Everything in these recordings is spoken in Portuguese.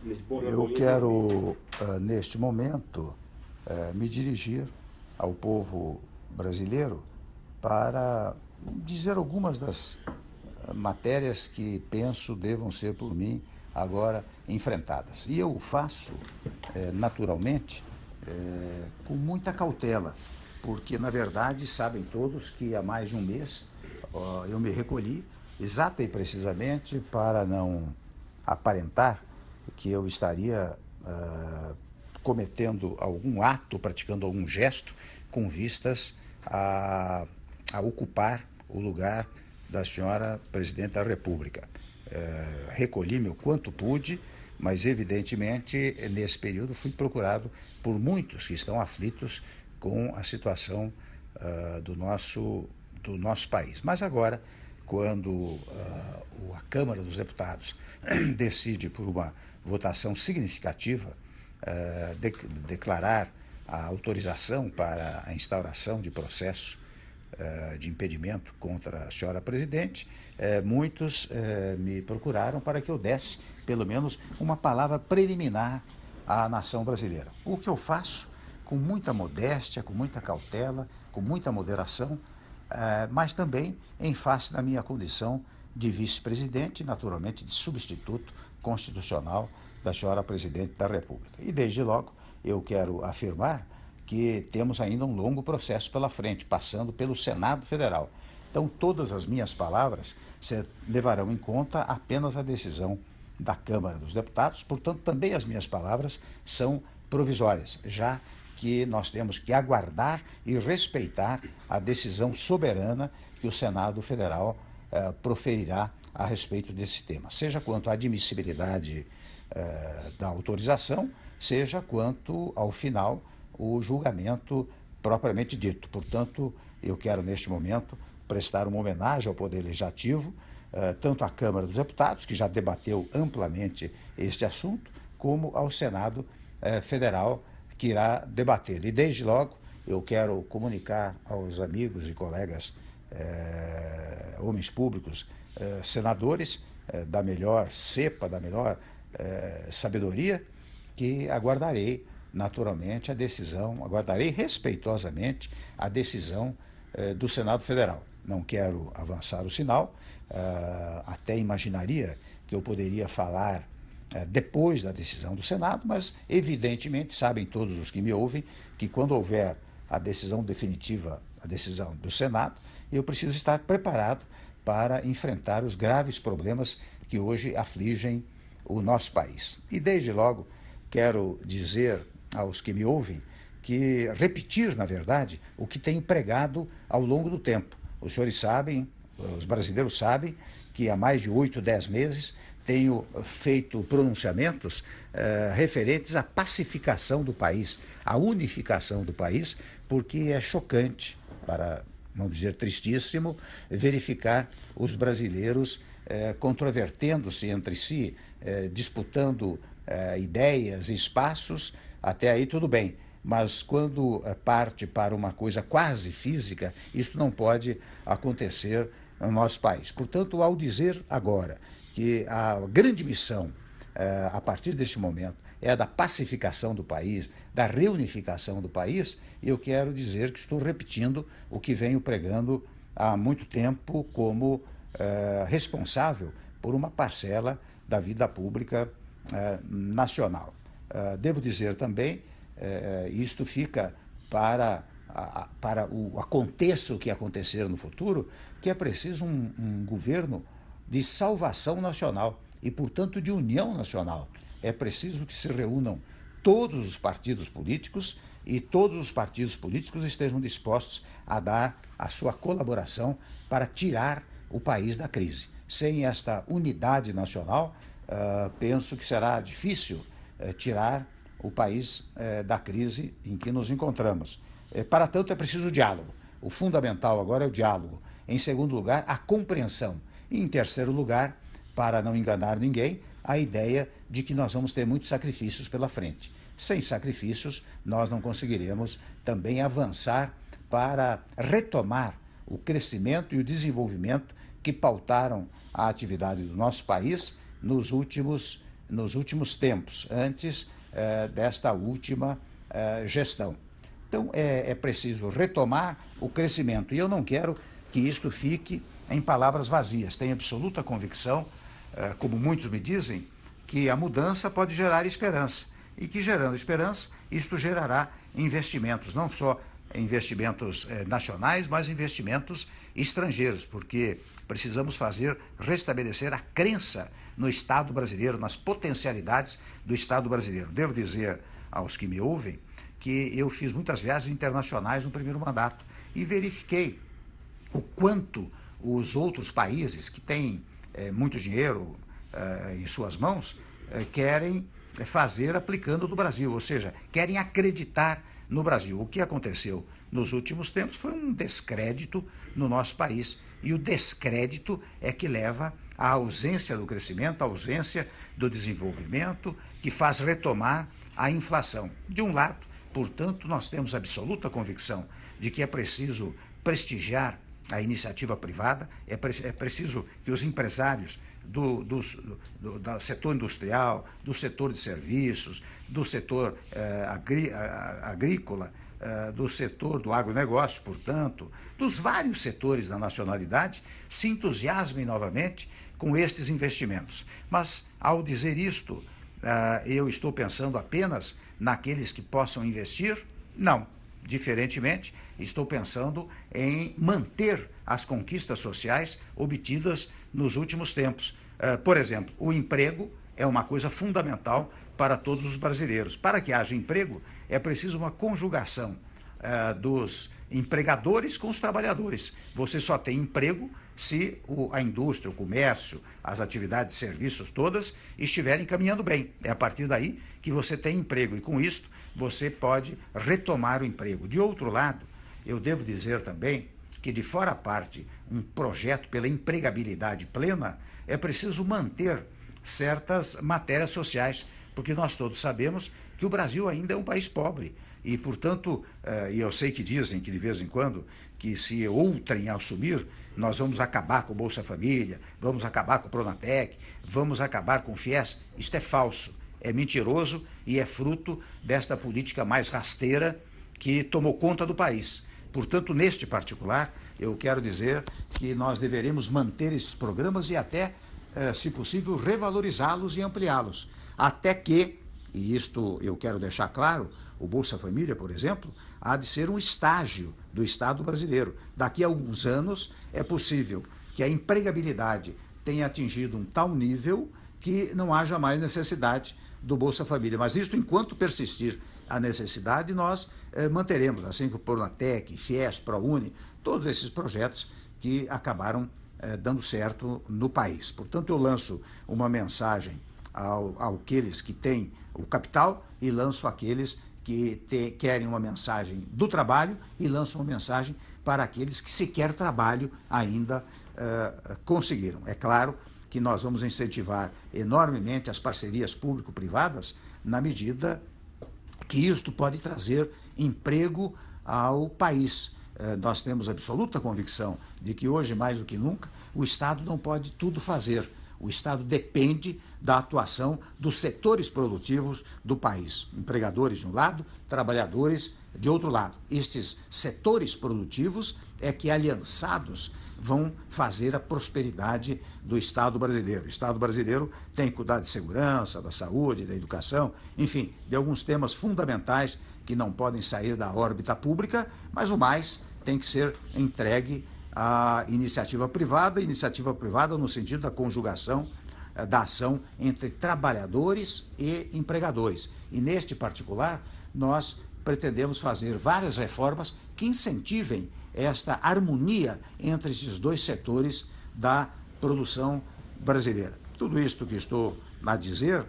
Eu quero, neste momento, me dirigir ao povo brasileiro para dizer algumas das matérias que penso devam ser por mim agora enfrentadas. E eu o faço, naturalmente, com muita cautela, porque, na verdade, sabem todos que há mais de um mês eu me recolhi exata e precisamente para não aparentar que eu estaria cometendo algum ato, praticando algum gesto com vistas a ocupar o lugar da senhora Presidente da República. Recolhi-me o quanto pude, mas evidentemente nesse período fui procurado por muitos que estão aflitos com a situação do nosso país. Mas agora, quando a Câmara dos Deputados decide por uma votação significativa declarar a autorização para a instauração de processo de impedimento contra a senhora Presidente, muitos me procuraram para que eu desse, pelo menos, uma palavra preliminar à nação brasileira. O que eu faço com muita modéstia, com muita cautela, com muita moderação, mas também em face da minha condição de vice-presidente, naturalmente de substituto constitucional da senhora Presidente da República. E desde logo eu quero afirmar que temos ainda um longo processo pela frente, passando pelo Senado Federal. Então todas as minhas palavras levarão em conta apenas a decisão da Câmara dos Deputados, portanto também as minhas palavras são provisórias, já que nós temos que aguardar e respeitar a decisão soberana que o Senado Federal proferirá a respeito desse tema, seja quanto à admissibilidade da autorização, seja quanto ao final o julgamento propriamente dito. Portanto, eu quero neste momento prestar uma homenagem ao Poder Legislativo, tanto à Câmara dos Deputados, que já debateu amplamente este assunto, como ao Senado Federal, que irá debater. E desde logo eu quero comunicar aos amigos e colegas homens públicos, senadores da melhor cepa, da melhor sabedoria, que aguardarei naturalmente a decisão, aguardarei respeitosamente a decisão do Senado Federal. Não quero avançar o sinal, até imaginaria que eu poderia falar depois da decisão do Senado, mas evidentemente sabem todos os que me ouvem que quando houver a decisão definitiva, a decisão do Senado, eu preciso estar preparado para enfrentar os graves problemas que hoje afligem o nosso país. E desde logo quero dizer aos que me ouvem que repetir, na verdade, o que tenho pregado ao longo do tempo. Os senhores sabem, os brasileiros sabem, que há mais de 8, 10 meses tenho feito pronunciamentos referentes à pacificação do país, à unificação do país, porque é chocante, para não dizer tristíssimo, verificar os brasileiros controvertendo-se entre si, disputando ideias e espaços. Até aí tudo bem, mas quando parte para uma coisa quase física, isso não pode acontecer no nosso país. Portanto, ao dizer agora que a grande missão, a partir deste momento, é a da pacificação do país, da reunificação do país, eu quero dizer que estou repetindo o que venho pregando há muito tempo como responsável por uma parcela da vida pública nacional. Devo dizer também, isto fica para aconteça o que acontecer no futuro, que é preciso um governo de salvação nacional e, portanto, de união nacional. É preciso que se reúnam todos os partidos políticos e todos os partidos políticos estejam dispostos a dar a sua colaboração para tirar o país da crise. Sem esta unidade nacional, penso que será difícil tirar o país da crise em que nos encontramos. Para tanto, é preciso diálogo. O fundamental agora é o diálogo. Em segundo lugar, a compreensão. E em terceiro lugar, para não enganar ninguém, a ideia de que nós vamos ter muitos sacrifícios pela frente. Sem sacrifícios, nós não conseguiremos também avançar para retomar o crescimento e o desenvolvimento que pautaram a atividade do nosso país nos últimos nos últimos tempos, antes desta última gestão. Então, é preciso retomar o crescimento. E eu não quero que isto fique em palavras vazias. Tenho absoluta convicção, como muitos me dizem, que a mudança pode gerar esperança. E que, gerando esperança, isto gerará investimentos, não só investimentos nacionais, mas investimentos estrangeiros, porque precisamos restabelecer a crença no Estado brasileiro, nas potencialidades do Estado brasileiro. Devo dizer aos que me ouvem que eu fiz muitas viagens internacionais no primeiro mandato e verifiquei o quanto os outros países que têm muito dinheiro em suas mãos querem fazer aplicando no Brasil, ou seja, querem acreditar no Brasil. O que aconteceu nos últimos tempos foi um descrédito no nosso país. E o descrédito é que leva à ausência do crescimento, à ausência do desenvolvimento, que faz retomar a inflação. De um lado, portanto, nós temos absoluta convicção de que é preciso prestigiar a iniciativa privada, é preciso que os empresários do setor industrial, do setor de serviços, do setor agrícola, do setor do agronegócio, portanto, dos vários setores da nacionalidade, se entusiasmem novamente com estes investimentos. Mas, ao dizer isto, eu estou pensando apenas naqueles que possam investir? Não. Diferentemente, estou pensando em manter as conquistas sociais obtidas nos últimos tempos. Por exemplo, o emprego é uma coisa fundamental para todos os brasileiros. Para que haja emprego, é preciso uma conjugação dos empregadores com os trabalhadores. Você só tem emprego se a indústria, o comércio, as atividades de serviços todas estiverem caminhando bem. É a partir daí que você tem emprego e, com isto, você pode retomar o emprego. De outro lado, eu devo dizer também que, de fora a parte, um projeto pela empregabilidade plena, é preciso manter certas matérias sociais, porque nós todos sabemos que o Brasil ainda é um país pobre. E, portanto, e eu sei que dizem que de vez em quando, que se outrem assumir, nós vamos acabar com o Bolsa Família, vamos acabar com o Pronatec, vamos acabar com o FIES. Isto é falso, é mentiroso e é fruto desta política mais rasteira que tomou conta do país. Portanto, neste particular, eu quero dizer que nós deveremos manter esses programas e até, se possível, revalorizá-los e ampliá-los. Até que, e isto eu quero deixar claro, o Bolsa Família, por exemplo, há de ser um estágio do Estado brasileiro. Daqui a alguns anos é possível que a empregabilidade tenha atingido um tal nível que não haja mais necessidade do Bolsa Família. Mas isto, enquanto persistir a necessidade, nós manteremos, assim como o Pronatec, FIES, ProUni, todos esses projetos que acabaram dando certo no país. Portanto, eu lanço uma mensagem àqueles que têm o capital e lanço àqueles que querem uma mensagem do trabalho e lanço uma mensagem para aqueles que sequer trabalho ainda conseguiram. É claro que nós vamos incentivar enormemente as parcerias público-privadas na medida que isto pode trazer emprego ao país. Nós temos absoluta convicção de que hoje, mais do que nunca, o Estado não pode tudo fazer. O Estado depende da atuação dos setores produtivos do país. Empregadores de um lado, trabalhadores de outro lado. Estes setores produtivos é que, aliançados, vão fazer a prosperidade do Estado brasileiro. O Estado brasileiro tem que cuidar de segurança, da saúde, da educação, enfim, de alguns temas fundamentais que não podem sair da órbita pública, mas o mais tem que ser entregue à iniciativa privada no sentido da conjugação da ação entre trabalhadores e empregadores. E, neste particular, nós pretendemos fazer várias reformas que incentivem esta harmonia entre esses dois setores da produção brasileira. Tudo isto que estou a dizer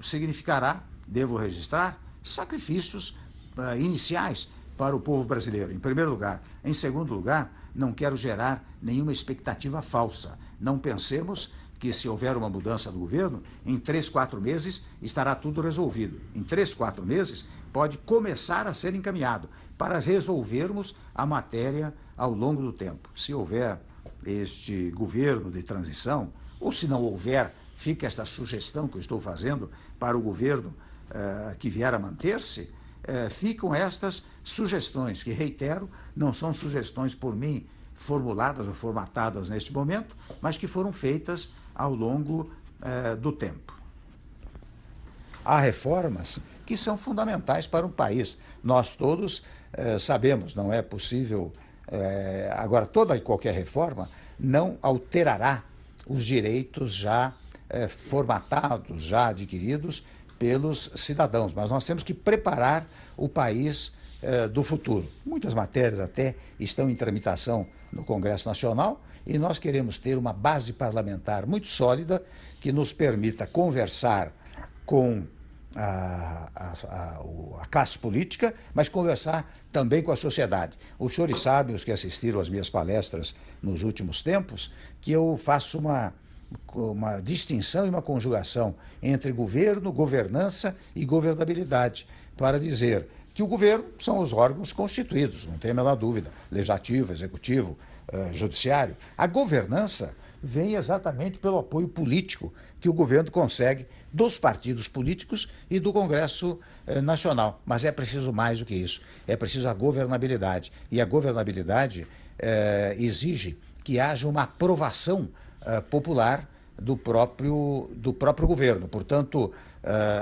significará, devo registrar, sacrifícios iniciais para o povo brasileiro, em primeiro lugar. Em segundo lugar, não quero gerar nenhuma expectativa falsa. Não pensemos que, se houver uma mudança do governo, em 3, 4 meses estará tudo resolvido. Em 3, 4 meses pode começar a ser encaminhado para resolvermos a matéria ao longo do tempo. Se houver este governo de transição, ou se não houver fica esta sugestão que eu estou fazendo para o governo que vier a manter-se, ficam estas sugestões, que, reitero, não são sugestões por mim formuladas ou formatadas neste momento, mas que foram feitas ao longo do tempo. Há reformas que são fundamentais para um país. Nós todos sabemos, não é possível... agora, toda e qualquer reforma não alterará os direitos já formatados, já adquiridos pelos cidadãos, mas nós temos que preparar o país do futuro. Muitas matérias até estão em tramitação no Congresso Nacional e nós queremos ter uma base parlamentar muito sólida que nos permita conversar com a classe política, mas conversar também com a sociedade. Os senhores sabem, os que assistiram às minhas palestras nos últimos tempos, que eu faço uma distinção e uma conjugação entre governo, governança e governabilidade, para dizer que o governo são os órgãos constituídos, não tem a menor dúvida, legislativo, executivo, judiciário. A governança vem exatamente pelo apoio político que o governo consegue dos partidos políticos e do Congresso Nacional. Mas é preciso mais do que isso, é preciso a governabilidade. E a governabilidade exige que haja uma aprovação popular do próprio governo. Portanto,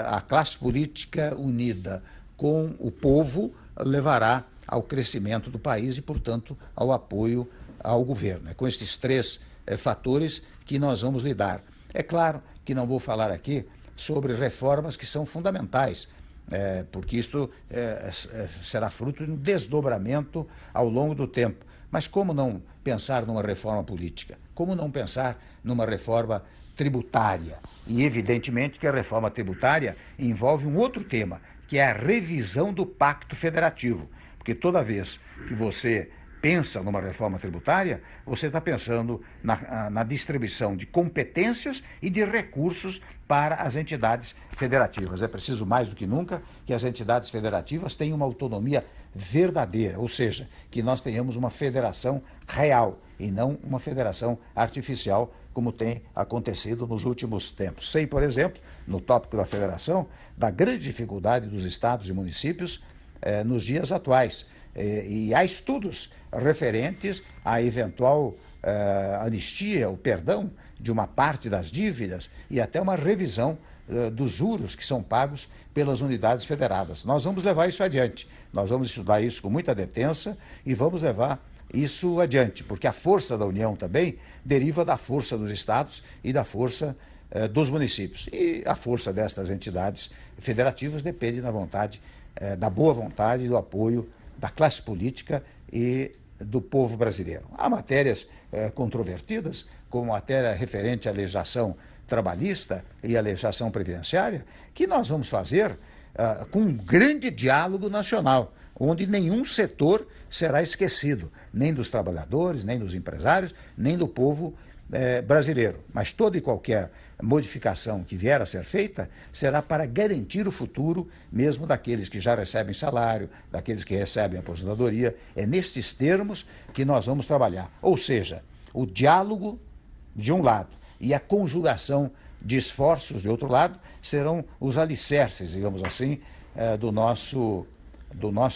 a classe política unida com o povo levará ao crescimento do país e, portanto, ao apoio ao governo. É com estes três fatores que nós vamos lidar. É claro que não vou falar aqui sobre reformas que são fundamentais, porque isto será fruto de um desdobramento ao longo do tempo. Mas como não pensar numa reforma política? Como não pensar numa reforma tributária? E evidentemente que a reforma tributária envolve um outro tema, que é a revisão do Pacto Federativo. Porque toda vez que você pensa numa reforma tributária, você está pensando na distribuição de competências e de recursos para as entidades federativas. É preciso mais do que nunca que as entidades federativas tenham uma autonomia verdadeira, ou seja, que nós tenhamos uma federação real e não uma federação artificial, como tem acontecido nos últimos tempos. Sei, por exemplo, no tópico da federação, da grande dificuldade dos estados e municípios nos dias atuais. E há estudos referentes à eventual anistia, o perdão de uma parte das dívidas e até uma revisão dos juros que são pagos pelas unidades federadas. Nós vamos levar isso adiante, nós vamos estudar isso com muita detença e vamos levar isso adiante, porque a força da União também deriva da força dos estados e da força dos municípios. E a força destas entidades federativas depende da vontade, da boa vontade e do apoio da classe política e do povo brasileiro. Há matérias controvertidas, como a matéria referente à legislação trabalhista e à legislação previdenciária, que nós vamos fazer com um grande diálogo nacional, onde nenhum setor será esquecido, nem dos trabalhadores, nem dos empresários, nem do povo brasileiro. Mas toda e qualquer modificação que vier a ser feita será para garantir o futuro mesmo daqueles que já recebem salário, daqueles que recebem aposentadoria. É nestes termos que nós vamos trabalhar. Ou seja, o diálogo de um lado e a conjugação de esforços de outro lado serão os alicerces, digamos assim, do nosso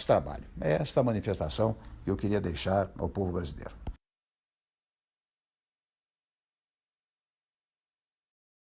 trabalho. É esta manifestação que eu queria deixar ao povo brasileiro.